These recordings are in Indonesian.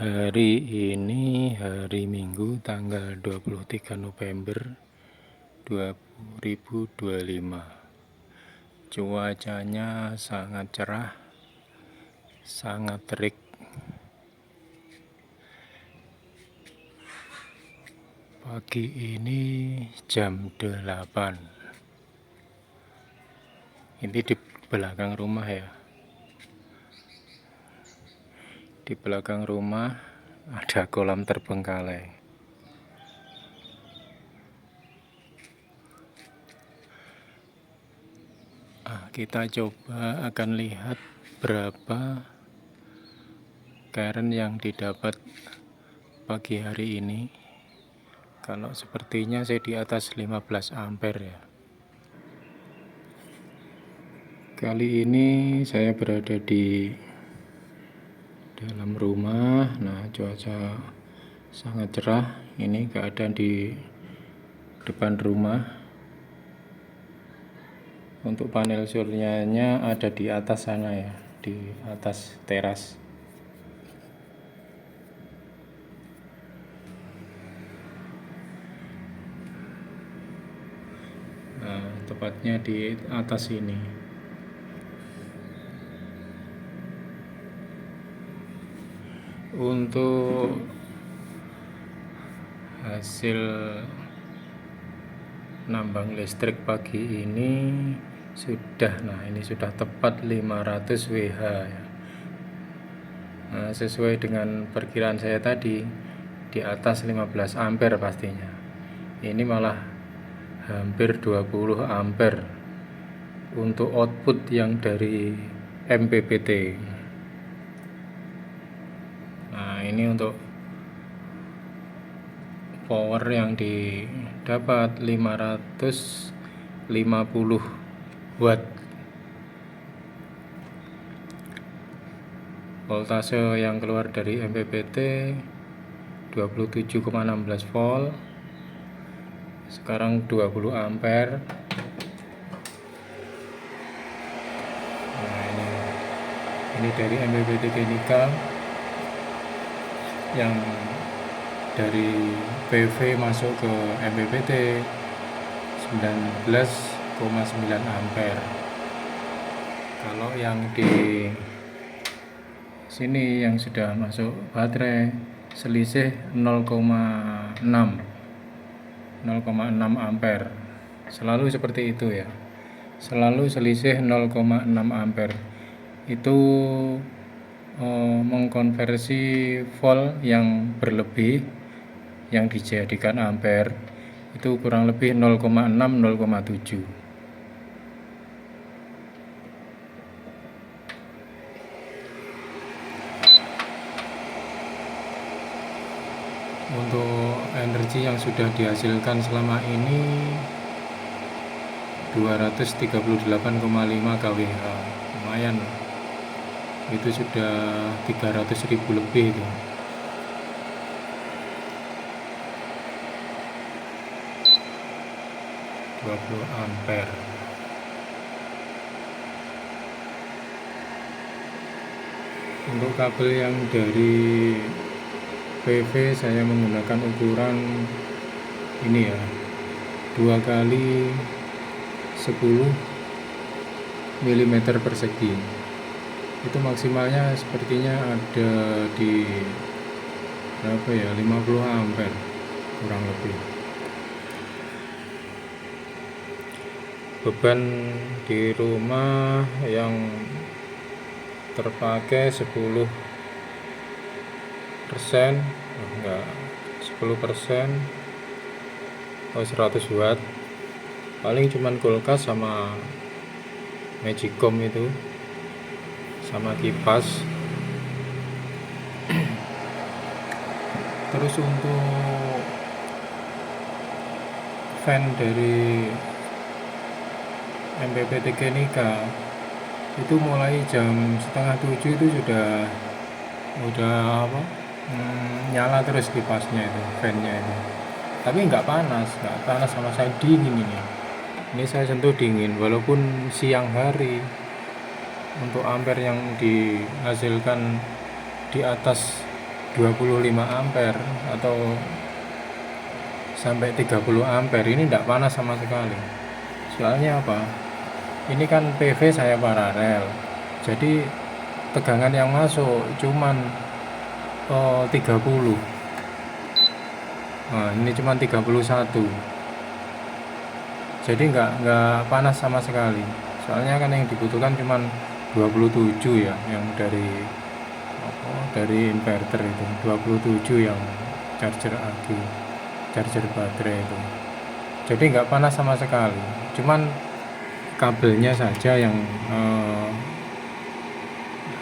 Hari ini hari Minggu tanggal 23 November 2025. Cuacanya sangat cerah, sangat terik. Pagi ini jam 8. Ini di belakang rumah ya. Di belakang rumah ada kolam terbengkalai. Kita coba akan lihat berapa current yang didapat pagi hari ini. Kalau sepertinya saya di atas 15 ampere ya. Kali ini saya berada di dalam rumah. Nah, cuaca sangat cerah. Ini keadaan di depan rumah. Untuk panel surya-nya ada di atas sana ya, di atas teras. Nah, tepatnya di atas ini. Untuk hasil nambang listrik pagi ini sudah tepat 500 WH ya. Nah, sesuai dengan perkiraan saya tadi di atas 15 ampere pastinya. Ini malah hampir 20 ampere untuk output yang dari MPPT. Nah, ini untuk power yang didapat 550 watt. Voltase yang keluar dari MPPT 27,16 volt. Sekarang 20 ampere. Nah, ini dari MPPT Chemical yang dari PV masuk ke MPPT 19,9 ampere. Kalau yang di sini yang sudah masuk baterai selisih 0,6 ampere. Selalu seperti itu ya. Selalu selisih 0,6 ampere. Itu mengkonversi volt yang berlebih yang dijadikan ampere itu kurang lebih 0,6-0,7. Untuk energi yang sudah dihasilkan selama ini 238,5 kWh. Lumayan. Itu sudah 300.000 lebih itu. Ampere. Untuk kabel yang dari PV saya menggunakan ukuran ini ya, 2 kali 10 mm persegi. Itu maksimalnya sepertinya ada di berapa ya, 50 ampere kurang lebih. Beban di rumah yang terpakai 10%, enggak 10% atau 100 watt. Paling cuman kulkas sama Magicom itu sama kipas. Terus untuk fan dari MPPT Chemical itu mulai jam 6:30 itu sudah nyala terus kipasnya itu, fan-nya itu. Tapi nggak panas sama saya, dingin ini. Ini saya sentuh dingin walaupun siang hari. Untuk ampere yang dihasilkan di atas 25 ampere atau sampai 30 ampere, ini tidak panas sama sekali. Soalnya apa? Ini kan PV saya paralel, jadi tegangan yang masuk cuman 30. Nah, ini cuma 31. Jadi nggak panas sama sekali. Soalnya kan yang dibutuhkan cuma 27 ya, yang dari inverter itu 27 yang charger aki, charger baterai itu. Jadi nggak panas sama sekali. Cuman kabelnya saja yang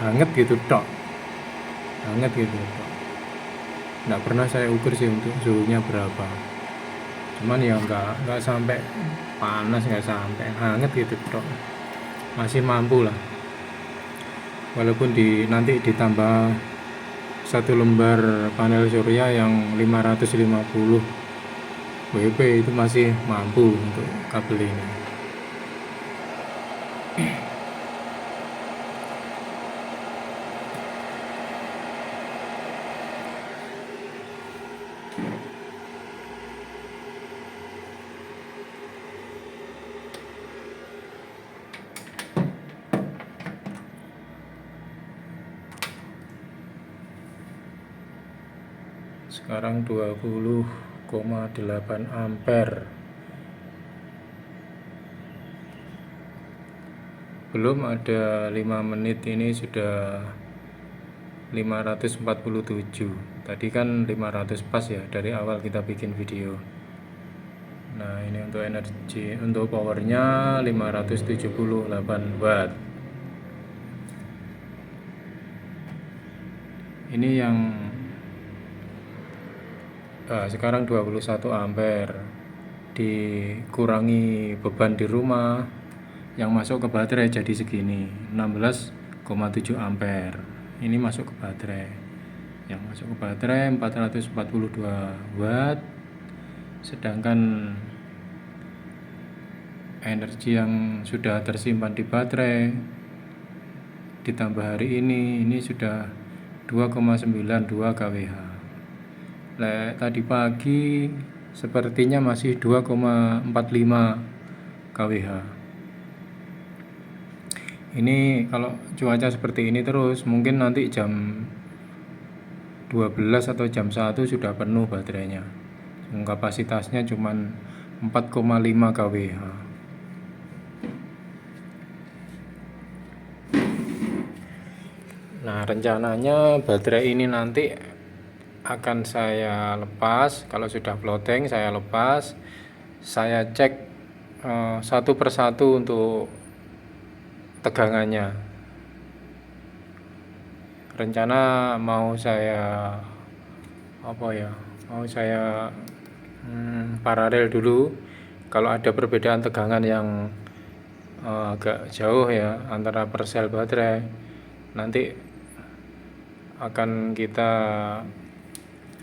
hangat gitu tok. Hangat gitu tok. Nggak pernah saya ukur sih untuk suhunya berapa. Cuman ya nggak sampai panas, nggak sampai hangat gitu tok. Masih mampu lah. Walaupun nanti ditambah 1 lembar panel surya yang 550 WP itu masih mampu untuk kabel ini. Sekarang 20,8 ampere. Belum ada 5 menit ini sudah 547. Tadi kan 500 pas ya dari awal kita bikin video. Nah, ini untuk energi, untuk powernya 578 watt. Ini yang sekarang 21 ampere, dikurangi beban di rumah yang masuk ke baterai jadi segini, 16,7 ampere. Ini masuk ke baterai. Yang masuk ke baterai 442 watt. Sedangkan energi yang sudah tersimpan di baterai ditambah hari ini sudah 2,92 kWh. Tadi pagi sepertinya masih 2,45 kWh. Ini kalau cuaca seperti ini terus, mungkin nanti jam 12 atau jam 1 sudah penuh baterainya. Kapasitasnya cuma 4,5 kWh. Nah, rencananya baterai ini nanti akan saya lepas. Kalau sudah floating saya lepas, saya cek satu persatu untuk tegangannya. Rencana mau saya paralel dulu. Kalau ada perbedaan tegangan yang agak jauh ya antara persel baterai, nanti akan kita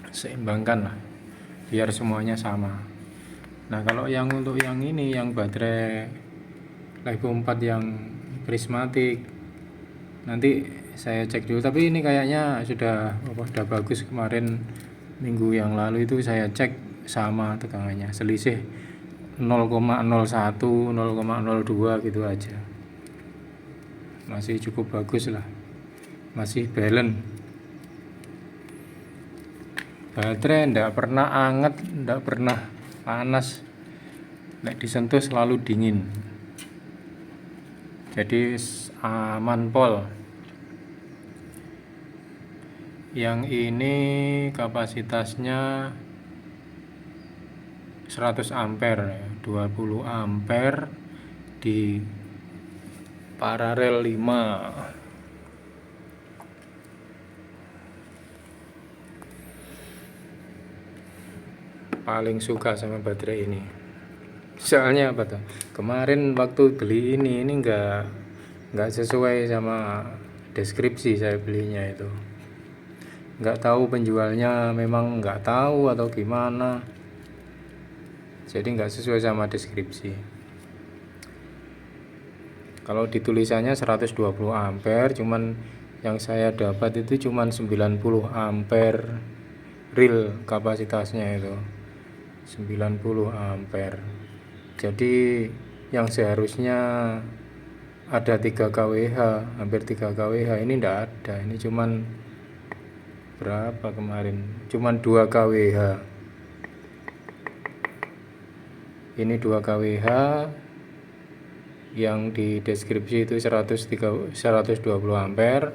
seimbangkan lah biar semuanya sama. Nah, kalau yang untuk yang ini, yang baterai Livo 4 yang prismatik, nanti saya cek dulu. Tapi ini kayaknya sudah bagus. Kemarin minggu yang lalu itu saya cek sama tegangannya, selisih 0,01 0,02 gitu aja, masih cukup bagus lah, masih balance. Baterai ndak pernah anget, ndak pernah panas, nek disentuh selalu dingin, jadi aman pol. Yang ini kapasitasnya 100 ampere, 20 ampere di paralel 5. Paling suka sama baterai ini. Soalnya apa tuh? Kemarin waktu beli ini nggak sesuai sama deskripsi saya belinya itu. Nggak tahu penjualnya, memang nggak tahu atau gimana. Jadi nggak sesuai sama deskripsi. Kalau di tulisannya 120 ampere, cuman yang saya dapat itu cuman 90 ampere real kapasitasnya itu 90 ampere. Jadi yang seharusnya ada 3 kWh, hampir 3 kWh, ini enggak ada. Ini cuman berapa kemarin? Cuman 2 kWh. Ini 2 kWh, yang di deskripsi itu 120 ampere.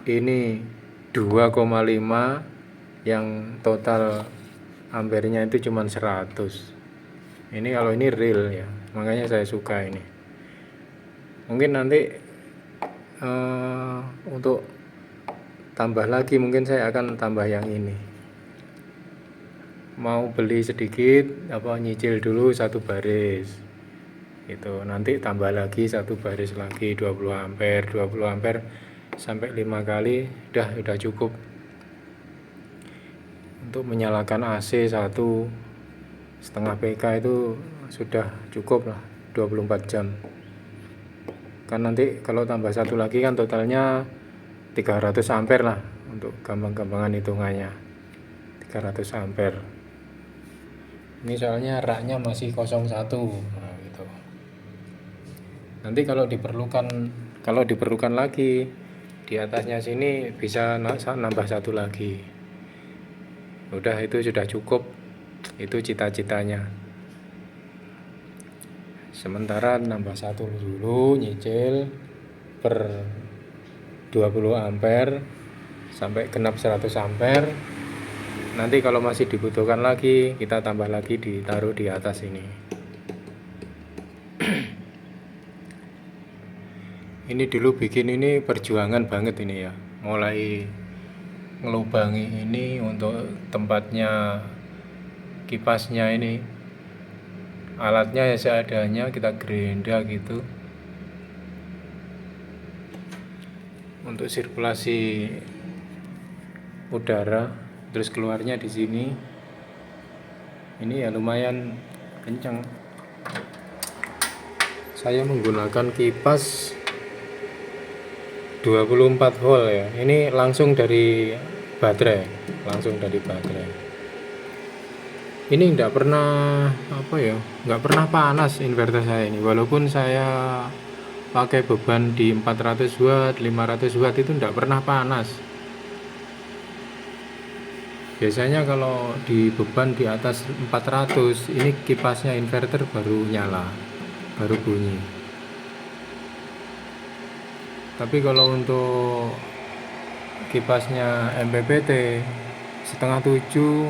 Ini 2,5, yang total ampernya itu cuma 100. Ini kalau ini real ya, makanya saya suka ini. Mungkin nanti untuk tambah lagi, mungkin saya akan tambah yang ini. Mau beli sedikit, nyicil dulu 1 baris itu, nanti tambah lagi 1 baris lagi 20 ampere sampai 5 kali udah cukup untuk menyalakan AC 1,5 PK. Itu sudah cukup lah, 24 jam kan. Nanti kalau tambah 1 lagi kan totalnya 300 ampere lah, untuk gampang-gampangan hitungannya 300 ampere. Ini soalnya raknya masih 01. Nah, gitu. Nanti kalau diperlukan lagi di atasnya sini bisa nambah 1 lagi. Udah, itu sudah cukup. Itu cita-citanya. Sementara nambah 1 dulu, nyicil per 20 ampere sampai genap 100 ampere. Nanti kalau masih dibutuhkan lagi, kita tambah lagi, ditaruh di atas ini. Ini dulu bikin ini perjuangan banget ini ya, mulai ngelubangi ini untuk tempatnya kipasnya. Ini alatnya ya seadanya, kita gerinda gitu untuk sirkulasi udara. Terus keluarnya di sini. Ini ya lumayan kencang. Saya menggunakan kipas 24 volt ya. Ini langsung dari baterai, Ini enggak pernah enggak pernah panas inverter saya ini. Walaupun saya pakai beban di 400 watt, 500 watt, itu enggak pernah panas. Biasanya kalau di beban di atas 400, ini kipasnya inverter baru nyala, baru bunyi. Tapi kalau untuk kipasnya MPPT 6,7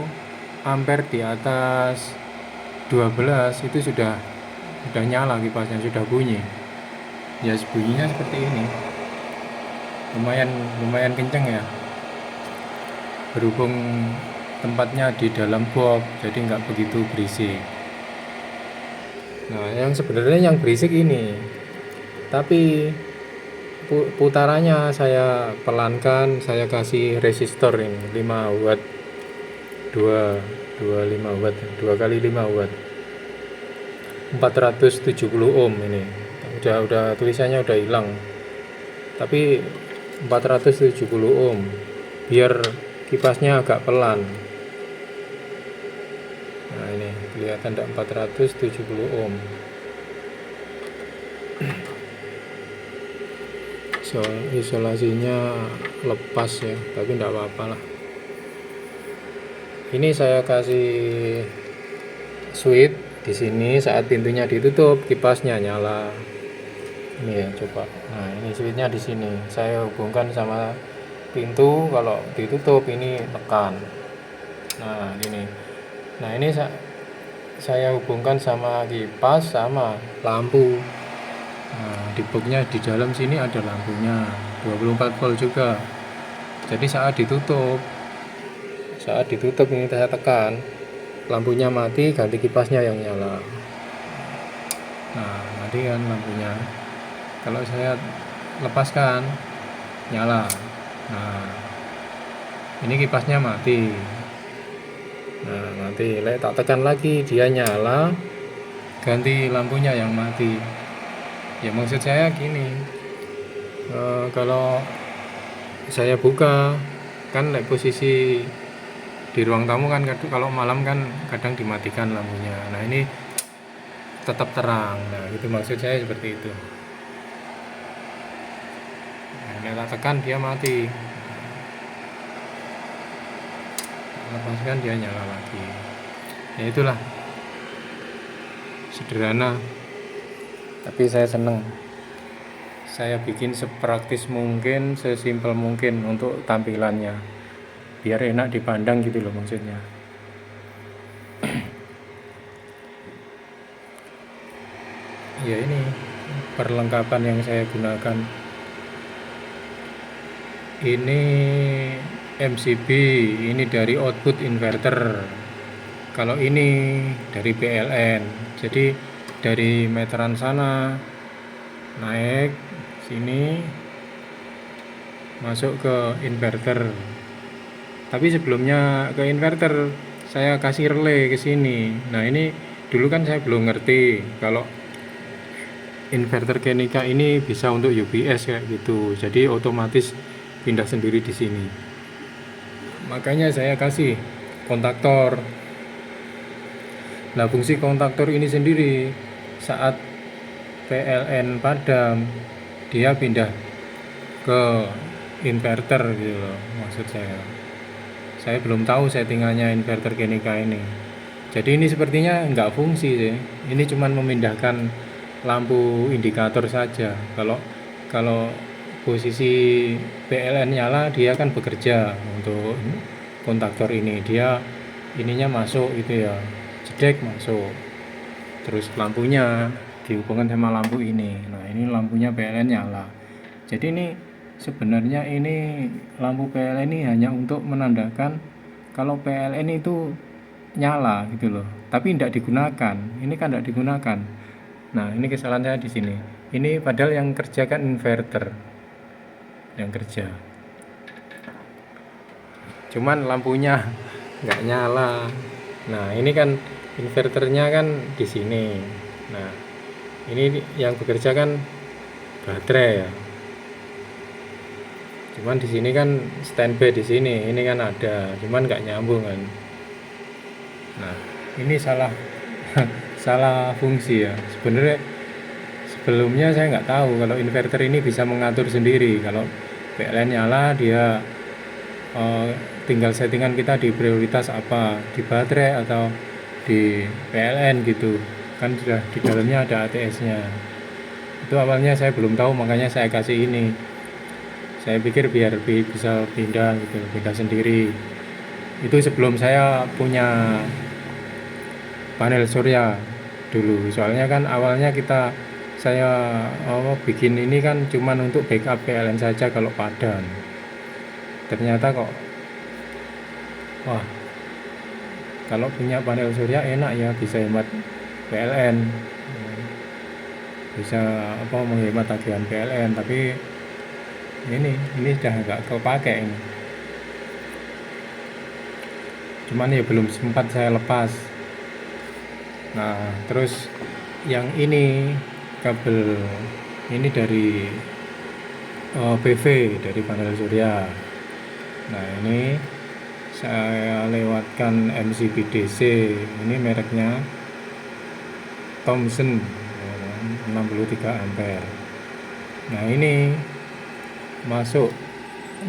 ampere di atas 12, itu sudah nyala kipasnya, sudah bunyi. Ya bunyinya seperti ini. Lumayan kenceng ya. Berhubung tempatnya di dalam box, jadi nggak begitu berisik. Nah, yang sebenarnya yang berisik ini, tapi putarannya saya pelankan. Saya kasih resistor ini 5 watt, 25 watt, 2 kali 5 watt, 470 ohm. Ini udah tulisannya udah hilang, tapi 470 ohm, biar kipasnya agak pelan. Nah, ini kelihatan enggak, 470 ohm. Isolasinya lepas ya, tapi enggak apa-apa lah. Ini saya kasih switch di sini, saat pintunya ditutup kipasnya nyala. Ini ya, coba. Nah, ini switchnya di sini. Saya hubungkan sama pintu, kalau ditutup ini tekan. Nah, ini. Nah, ini saya hubungkan sama kipas sama lampu. Nah, di boxnya di dalam sini ada lampunya 24 volt juga. Jadi saat ditutup ini saya tekan, lampunya mati, ganti kipasnya yang nyala. Nah, mati kan lampunya. Kalau saya lepaskan, nyala. Nah, ini kipasnya mati. Nah, mati. Tak tekan lagi, dia nyala, ganti lampunya yang mati. Ya maksud saya gini, kalau saya buka kan posisi di ruang tamu kan kalau malam kan kadang dimatikan lampunya. Nah ini tetap terang. Nah itu maksud saya seperti itu. Nah, ini tak tekan dia mati, lepaskan dia nyala lagi. Ya itulah, sederhana tapi saya seneng. Saya bikin sepraktis mungkin, sesimpel mungkin untuk tampilannya, biar enak dipandang gitu loh maksudnya. Ya ini perlengkapan yang saya gunakan. Ini MCB, ini dari output inverter. Kalau ini dari PLN. Jadi dari meteran sana naik sini masuk ke inverter. Tapi sebelumnya ke inverter saya kasih relay ke sini. Nah, ini dulu kan saya belum ngerti kalau inverter Kenika ini bisa untuk UPS kayak gitu. Jadi otomatis pindah sendiri di sini. Makanya saya kasih kontaktor. Nah, fungsi kontaktor ini sendiri saat PLN padam, dia pindah ke inverter gitu loh, maksud saya. Saya belum tahu settingannya inverter Kenika ini. Jadi ini sepertinya nggak fungsi sih. Ini cuma memindahkan lampu indikator saja. Kalau posisi PLN nyala, dia kan bekerja untuk kontaktor ini. Dia ininya masuk gitu ya, jedek masuk. Terus lampunya dihubungkan sama lampu ini. Nah ini lampunya PLN nyala. Jadi ini sebenarnya ini lampu PLN ini hanya untuk menandakan kalau PLN itu nyala gitu loh. Tapi tidak digunakan. Ini kan tidak digunakan. Nah ini kesalahan saya di sini. Ini padahal yang kerja kan inverter yang kerja. Cuman lampunya nggak nyala. Nah ini kan inverternya kan di sini. Nah ini yang bekerja kan baterai ya. Cuman di sini kan standby di sini. Ini kan ada, cuman nggak nyambung kan. Nah ini salah salah fungsi ya. Sebenarnya sebelumnya saya nggak tahu kalau inverter ini bisa mengatur sendiri. Kalau PLN nyala dia tinggal settingan kita di prioritas apa, di baterai atau di PLN gitu kan, sudah di dalamnya ada ATS-nya. Itu awalnya saya belum tahu, makanya saya kasih ini. Saya pikir biar bisa pindah gitu, pindah sendiri. Itu sebelum saya punya panel surya dulu. Soalnya kan awalnya saya bikin ini kan cuman untuk backup PLN saja kalau padam. Ternyata kok wah, kalau punya panel surya enak ya, bisa hemat PLN, bisa menghemat tagihan PLN. Tapi ini sudah nggak kepake ini. Cuman ya belum sempat saya lepas. Nah terus yang ini kabel ini dari PV dari panel surya. Nah ini saya lewatkan MCB DC, ini mereknya Thomson 63 ampere. Nah ini masuk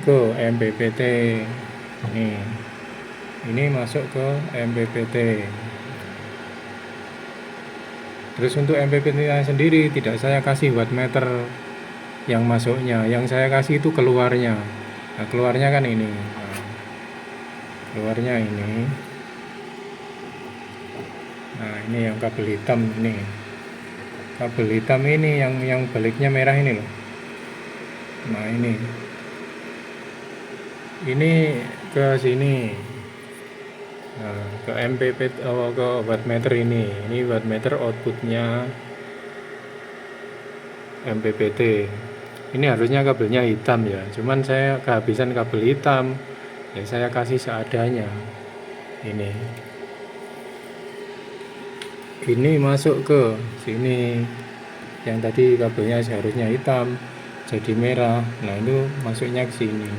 ke MPPT, ini masuk ke MPPT. Terus untuk MPPT sendiri tidak saya kasih wattmeter yang masuknya, yang saya kasih itu keluarnya. Nah keluarnya kan ini, keluarnya ini. Nah ini yang kabel hitam ini, kabel hitam ini yang baliknya merah ini loh. Nah ini ke sini, nah, ke MPPT, ke wattmeter ini wattmeter outputnya MPPT. Ini harusnya kabelnya hitam ya, cuman saya kehabisan kabel hitam ya, saya kasih seadanya. Ini masuk ke sini, yang tadi kabelnya seharusnya hitam jadi merah. Nah itu masuknya ke sini.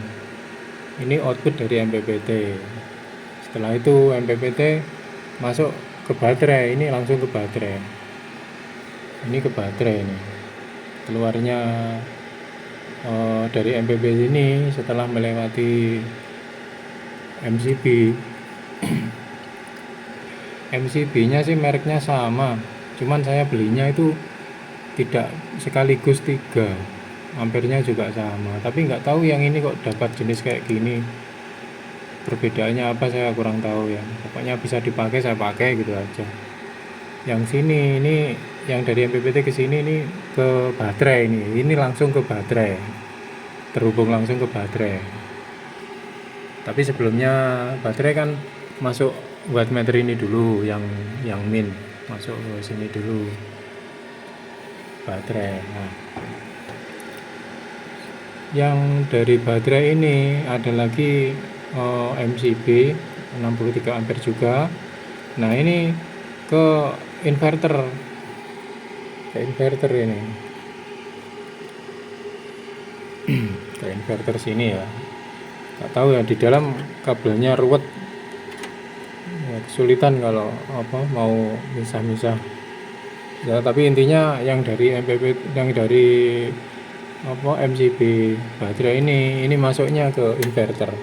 Ini output dari MPPT. Setelah itu MPPT masuk ke baterai, ini langsung ke baterai. Ini ke baterai ini. Keluarnya dari MPPT ini setelah melewati MCB. MCB-nya sih mereknya sama, cuman saya belinya itu tidak sekaligus 3, ampernya juga sama, tapi nggak tahu yang ini kok dapat jenis kayak gini, perbedaannya apa saya kurang tahu ya. Pokoknya bisa dipakai saya pakai gitu aja. Yang sini ini yang dari MPPT ke sini ini ke baterai, ini langsung ke baterai, terhubung langsung ke baterai. Tapi sebelumnya baterai kan masuk wattmeter ini dulu, yang min masuk ke sini dulu baterai. Nah, yang dari baterai ini ada lagi MCB 63 ampere juga. Nah ini ke inverter, ini ke inverter sini ya. Nggak tahu ya, di dalam kabelnya ruwet ya, kesulitan kalau mau misah-misah ya. Tapi intinya yang dari MPP, yang dari MCB baterai ini masuknya ke inverter.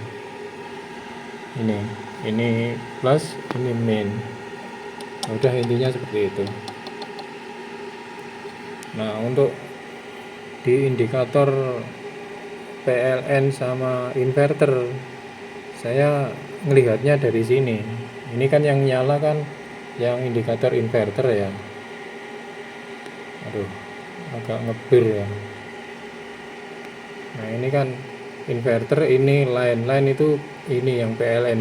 Ini plus, ini min. Udah, intinya seperti itu. Nah untuk di indikator PLN sama inverter saya melihatnya dari sini. Ini kan yang nyala kan yang indikator inverter ya. Aduh, agak ngebir ya. Nah ini kan inverter, ini line itu, ini yang PLN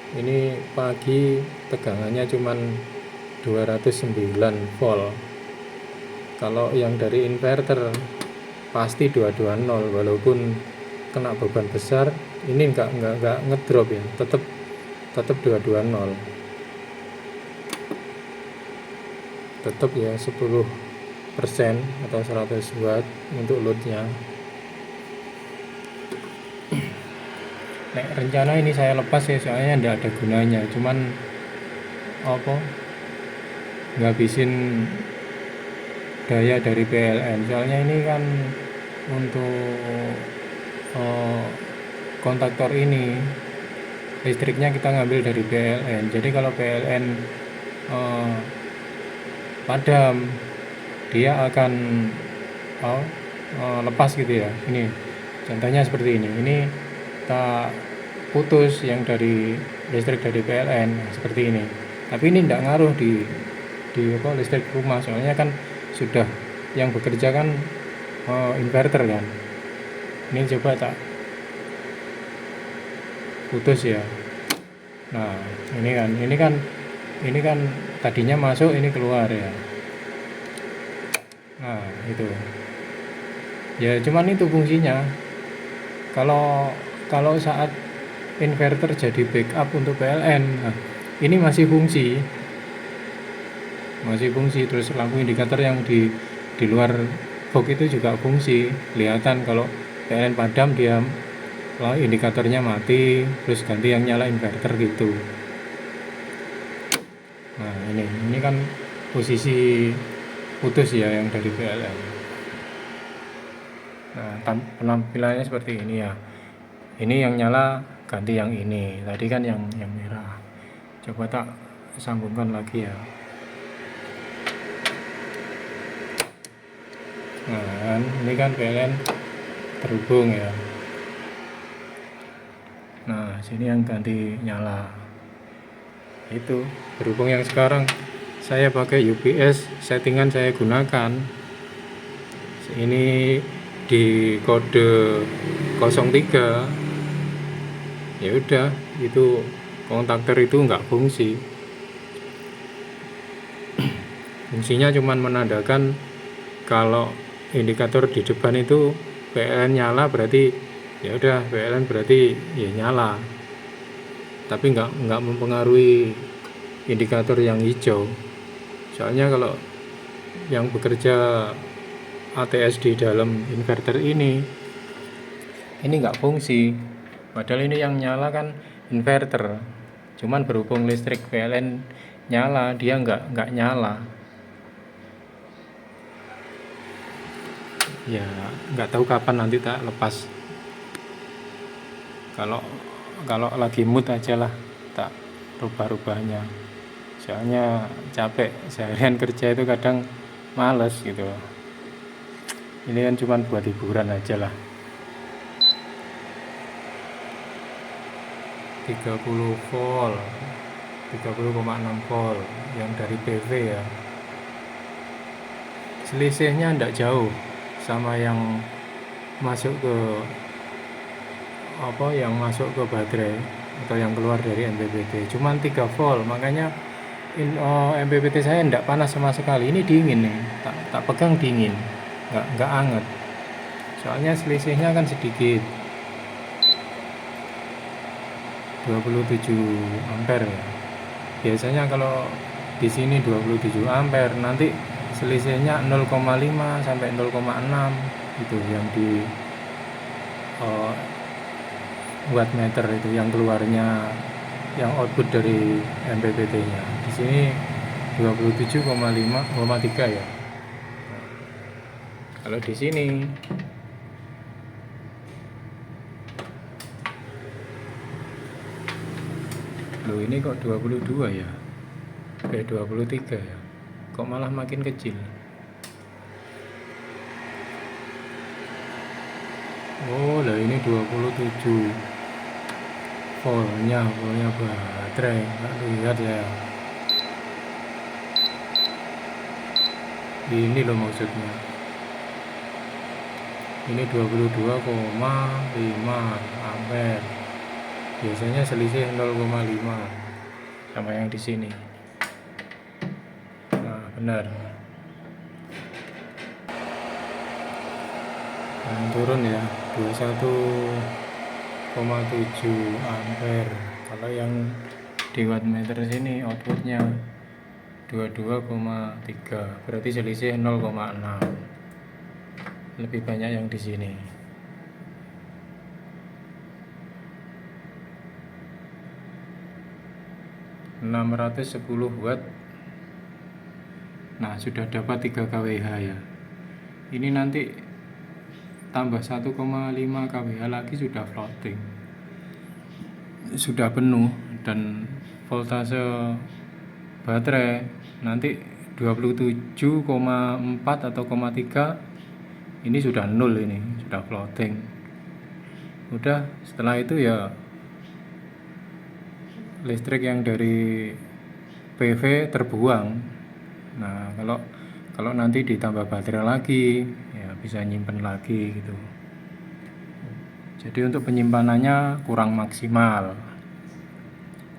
ini pagi tegangannya cuman 209 volt. Kalau yang dari inverter pasti 220, walaupun kena beban besar ini enggak ngedrop ya, tetap 220, tetap ya 10% atau 100 watt untuk loadnya. Nah, rencana ini saya lepas ya, soalnya enggak ada gunanya, cuman ngabisin daya dari PLN. Soalnya ini kan untuk kontaktor ini listriknya kita ngambil dari PLN. Jadi kalau PLN padam, dia akan lepas gitu ya. Ini contohnya seperti ini. Ini kita putus yang dari listrik dari PLN seperti ini. Tapi ini tidak ngaruh di listrik rumah, soalnya kan sudah yang bekerja kan inverter kan. Ini coba tak putus ya. Nah ini kan tadinya masuk, ini keluar ya. Nah itu ya, cuman itu fungsinya. Kalau saat inverter jadi backup untuk PLN, nah, ini masih fungsi, terus lampu indikator yang di luar box itu juga fungsi, kelihatan. Kalau PLN padam, dia indikatornya mati, terus ganti yang nyala inverter gitu. Nah ini kan posisi putus ya yang dari PLN. Nah penampilannya seperti ini ya. Ini yang nyala ganti yang ini, tadi kan yang merah. Coba tak sambungkan lagi ya. Nah ini kan PLN terhubung ya. Nah sini yang ganti nyala, itu berhubung yang sekarang saya pakai UPS, settingan saya gunakan ini di kode 03. Ya udah, itu kontaktor itu nggak fungsi. Fungsinya cuma menandakan kalau indikator di depan itu PLN nyala, berarti ya udah PLN berarti ya nyala. Tapi nggak mempengaruhi indikator yang hijau. Soalnya kalau yang bekerja ATS di dalam inverter ini nggak fungsi, padahal ini yang nyala kan inverter, cuman berhubung listrik PLN nyala, dia nggak nyala. Ya nggak tahu kapan nanti tak lepas, kalau lagi mood aja lah tak rubah-rubahnya, soalnya capek seharian kerja itu kadang males gitu. Ini kan cuma buat hiburan aja lah. 30 volt 30,6 volt yang dari PV ya, selisihnya tidak jauh sama yang masuk ke baterai atau yang keluar dari MPPT, cuman 3 volt. Makanya MPPT saya tidak panas sama sekali, ini dingin nih, tak pegang dingin, nggak anget, soalnya selisihnya kan sedikit, 27 ampere ya. Biasanya kalau di sini 27 ampere, nanti selisihnya 0,5 sampai 0,6 itu yang di wattmeter itu, yang keluarnya, yang output dari MPPT-nya. Di sini 27,3 ya. Kalau di sini loh, ini kok 22 ya, 23 ya, kok malah makin kecil. Oh lah, ini 27 voltnya baterai, nggak lihat ya. Ini loh maksudnya, ini 22,5 ampere. Biasanya selisih 0,5 sama yang di sini. Nah, benar. Yang turun ya, 21,7 ampere. Kalau yang di wattmeter sini outputnya 22,3, berarti selisih 0,6. Lebih banyak yang di sini. (610 watt). Nah, sudah dapat 3 kWh ya. Ini nanti tambah 1,5 kWh lagi sudah floating, sudah penuh, dan voltase baterai nanti 27,4 atau 0,3, ini sudah nol, ini sudah floating. Udah, setelah itu ya listrik yang dari PV terbuang. Nah, kalau nanti ditambah baterai lagi ya bisa nyimpen lagi gitu. Jadi untuk penyimpanannya kurang maksimal,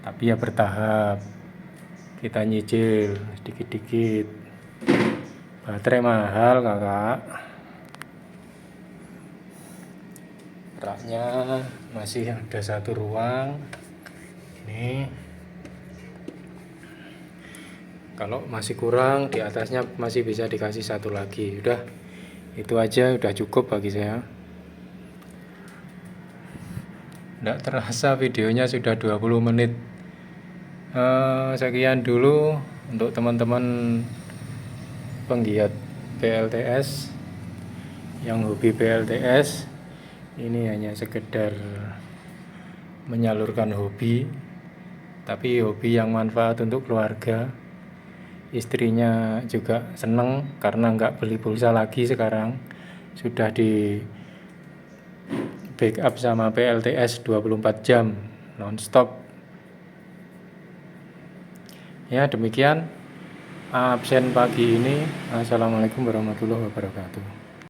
tapi ya bertahap, kita nyicil sedikit-sedikit. Baterai mahal kakak, raknya masih ada 1 ruang. Ini kalau masih kurang, di atasnya masih bisa dikasih 1 lagi. Udah, itu aja udah cukup bagi saya. Nggak terasa videonya sudah 20 menit. Sekian dulu untuk teman-teman penggiat PLTS, yang hobi PLTS. Ini hanya sekedar menyalurkan hobi, tapi hobi yang manfaat untuk keluarga. Istrinya juga seneng karena nggak beli pulsa lagi sekarang, sudah di backup sama PLTS 24 jam nonstop. Ya demikian absen pagi ini. Assalamualaikum warahmatullahi wabarakatuh.